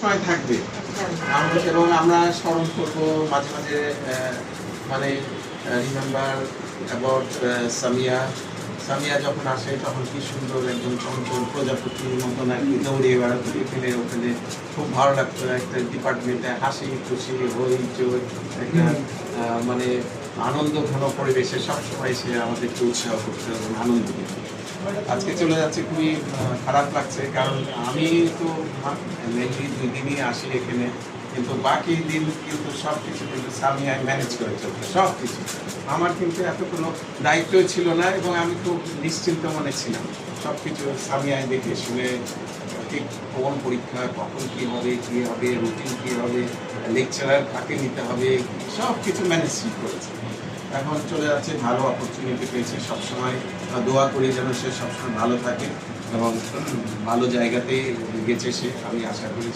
সবসময় থাকবে এবং আমরা স্মরণ করবো মাঝে মাঝে মানে রিমেম্বার অ্যাবাউট সামিয়া। সামিয়া যখন আসে তখন কি সুন্দর একদম চঞ্চল প্রজাপতির মতন আর কি দৌড়ে বেড়াতো এখানে ওখানে, খুব ভালো লাগতো। একটা ডিপার্টমেন্টে হাসি খুশি হইচই একটা মানে আনন্দ ঘন পরিবেশে সবসময় সে আমাদেরকে উৎসাহ করতে এবং আনন্দ দিত। আজকে চলে যাচ্ছে, খুবই খারাপ লাগছে, কারণ আমি তো মেনলি 2 দিনই আসি এখানে, কিন্তু বাকি দিন কিন্তু সব কিছু কিন্তু সামিয়ায় ম্যানেজ করে চলতো সব কিছু। আমার কিন্তু এত কোনো দায়িত্বই ছিল না এবং আমি খুব নিশ্চিন্ত মনে ছিলাম। সব কিছু সামিয়ায় দেখে শুনে ঠিক কোন পরীক্ষা কখন কী হবে রুটিন কী হবে, লেকচারার কাকে নিতে হবে, সব কিছু ম্যানেজ করেছে। এখন চলে যাচ্ছে, ভালো অপরচুনিটি পেয়েছে। সবসময় দোয়া করি যেন সে সবসময় ভালো থাকে এবং ভালো জায়গাতেই গেছে সে, আমি আশা করি।